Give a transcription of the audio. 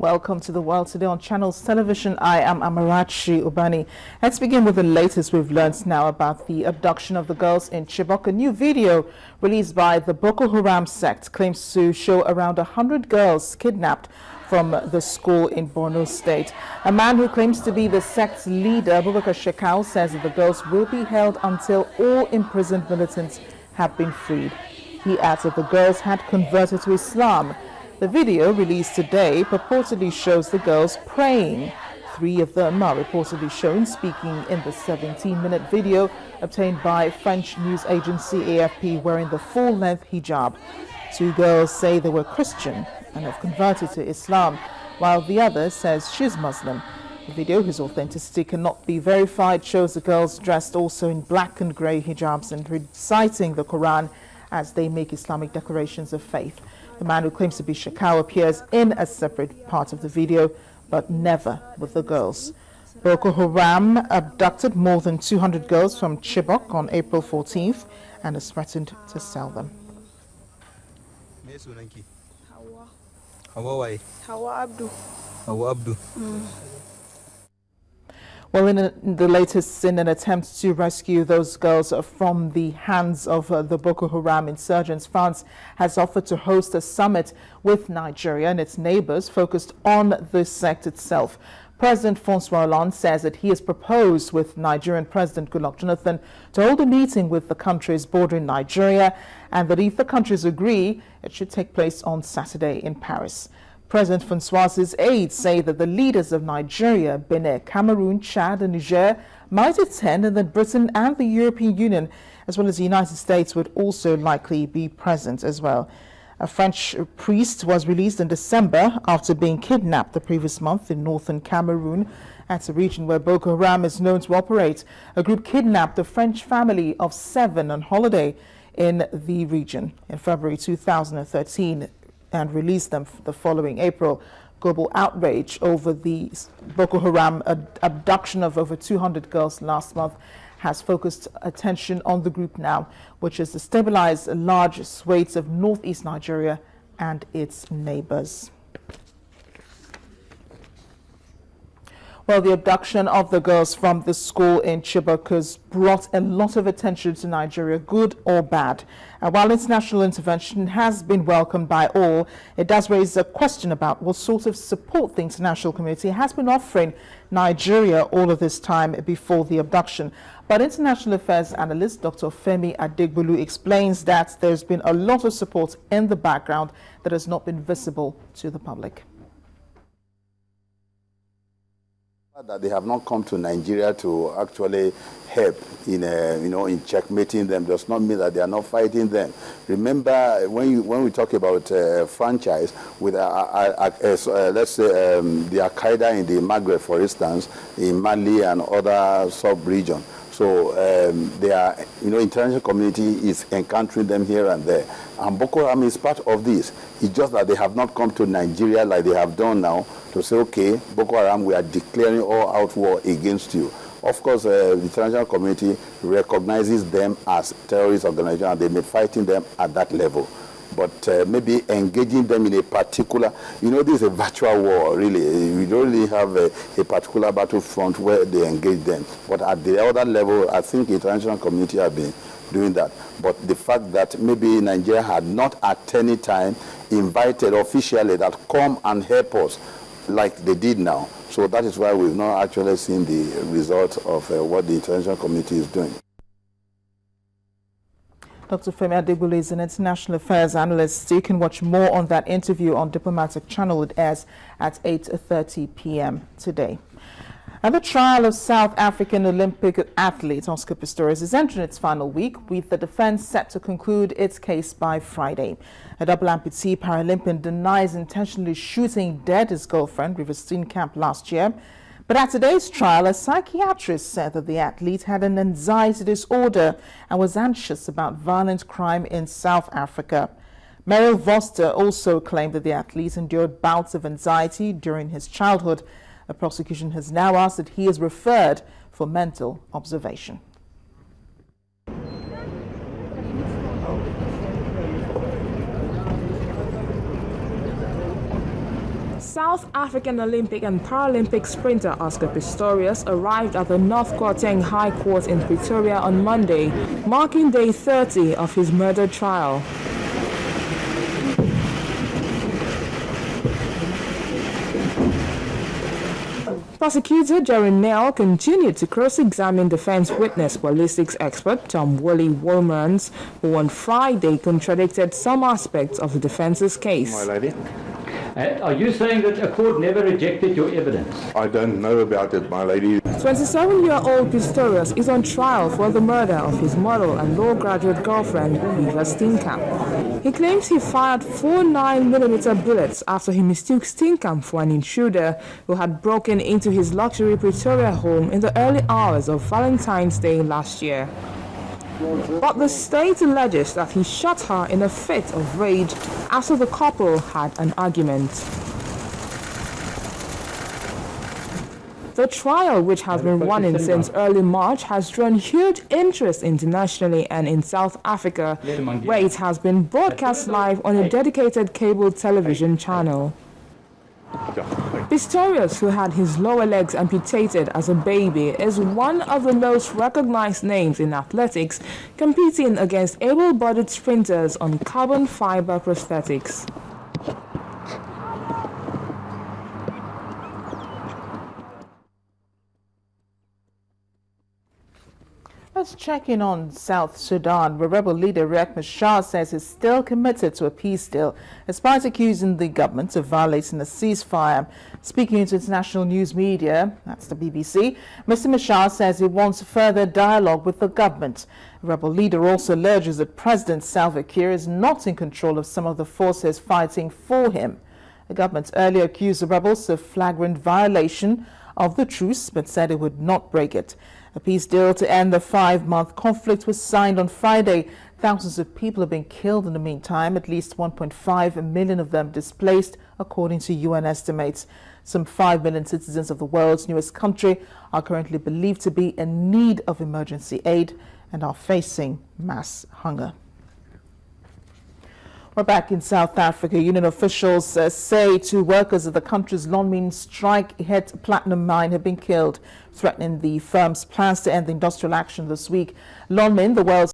welcome to The World Today on Channels Television. I am Amarachi Ubani. Let's begin with the latest we've learned now about the abduction of the girls in Chibok. A new video released by the Boko Haram sect claims to show around 100 girls kidnapped from the school in Borno State. A man who claims to be the sect's leader, Abubakar Shekau, says that the girls will be held until all imprisoned militants have been freed. He adds that the girls had converted to Islam. The video released today purportedly shows the girls praying. 3 of them are reportedly shown speaking in the 17-minute video obtained by French news agency AFP wearing the full-length hijab. 2 girls say they were Christian and have converted to Islam, while the other says she's Muslim. The video, whose authenticity cannot be verified, shows the girls dressed also in black and grey hijabs and reciting the Quran as they make Islamic declarations of faith. The man who claims to be Shekau appears in a separate part of the video, but never with the girls. Boko Haram abducted more than 200 girls from Chibok on April 14th and has threatened to sell them. Hawa Abdu. Well, in the latest, in an attempt to rescue those girls from the hands of the Boko Haram insurgents, France has offered to host a summit with Nigeria and its neighbors focused on the sect itself. President Francois Hollande says that he has proposed with Nigerian President Goodluck Jonathan to hold a meeting with the countries bordering Nigeria, and that if the countries agree, it should take place on Saturday in Paris. President Francois's aides say that the leaders of Nigeria, Benin, Cameroon, Chad and Niger might attend, and that Britain and the European Union, as well as the United States, would also likely be present as well. A French priest was released in December after being kidnapped the previous month in northern Cameroon. That's a region where Boko Haram is known to operate. A group kidnapped a French family of 7 on holiday in the region in February 2013. And released them the following April. Global outrage over the Boko Haram abduction of over 200 girls last month has focused attention on the group now, which has destabilized large swathes of northeast Nigeria and its neighbors. Well, the abduction of the girls from the school in Chibok has brought a lot of attention to Nigeria, good or bad. While international intervention has been welcomed by all, it does raise a question about what sort of support the international community has been offering Nigeria all of this time before the abduction. But international affairs analyst Dr. Femi Adegbolu explains that there's been a lot of support in the background that has not been visible to the public. That they have not come to Nigeria to actually help in checkmating them does not mean that they are not fighting them. Remember, when we talk about franchise with let's say the Al-Qaeda in the Maghreb, for instance, in Mali and other sub-regions. So they are, international community is encountering them here and there. And Boko Haram is part of this. It's just that they have not come to Nigeria like they have done now to say, okay, Boko Haram, we are declaring all out war against you. Of course, the international community recognizes them as terrorist organizations and they may be fighting them at that level. But maybe engaging them in a particular, this is a virtual war, really. We don't really have a particular battlefront where they engage them. But at the other level, I think the international community have been doing that. But the fact that maybe Nigeria had not at any time invited officially that come and help us like they did now. So that is why we've not actually seen the result of what the international community is doing. Dr. Femi Adegbolu is an international affairs analyst. You can watch more on that interview on Diplomatic Channel. It airs at 8:30 p.m. today. And the trial of South African Olympic athlete Oscar Pistorius is entering its final week, with the defense set to conclude its case by Friday. A double amputee Paralympian denies intentionally shooting dead his girlfriend, River Steenkamp, last year. But at today's trial, a psychiatrist said that the athlete had an anxiety disorder and was anxious about violent crime in South Africa. Meryl Voster also claimed that the athlete endured bouts of anxiety during his childhood. The prosecution has now asked that he is referred for mental observation. South African Olympic and Paralympic sprinter Oscar Pistorius arrived at the North Gauteng High Court in Pretoria on Monday, marking day 30 of his murder trial. Prosecutor Jerry Nell continued to cross-examine defense witness ballistics expert Tom Woolley Wolmerans, who on Friday contradicted some aspects of the defense's case. My lady. Are you saying that a court never rejected your evidence? I don't know about it, my lady. 27-year-old Pistorius is on trial for the murder of his model and law graduate girlfriend, Eva Steenkamp. He claims he fired 4 9mm bullets after he mistook Steenkamp for an intruder who had broken into his luxury Pretoria home in the early hours of Valentine's Day last year. But the state alleges that he shot her in a fit of rage after the couple had an argument. The trial, which has been running since early March, has drawn huge interest internationally and in South Africa, where it has been broadcast live on a dedicated cable television channel. Pistorius, who had his lower legs amputated as a baby, is one of the most recognized names in athletics, competing against able-bodied sprinters on carbon fiber prosthetics. Let's check in on South Sudan, where rebel leader Riek Machar says he's still committed to a peace deal, despite accusing the government of violating the ceasefire. Speaking to international news media, that's the BBC, Mr. Machar says he wants further dialogue with the government. The rebel leader also alleges that President Salva Kiir is not in control of some of the forces fighting for him. The government earlier accused the rebels of flagrant violation of the truce, but said it would not break it. A peace deal to end the 5-month conflict was signed on Friday. Thousands of people have been killed in the meantime, at least 1.5 million of them displaced, according to UN estimates. Some 5 million citizens of the world's newest country are currently believed to be in need of emergency aid and are facing mass hunger. We're back in South Africa. Union officials say 2 workers of the country's Lonmin strike-hit platinum mine have been killed, threatening the firm's plans to end the industrial action this week. Lonmin, the world's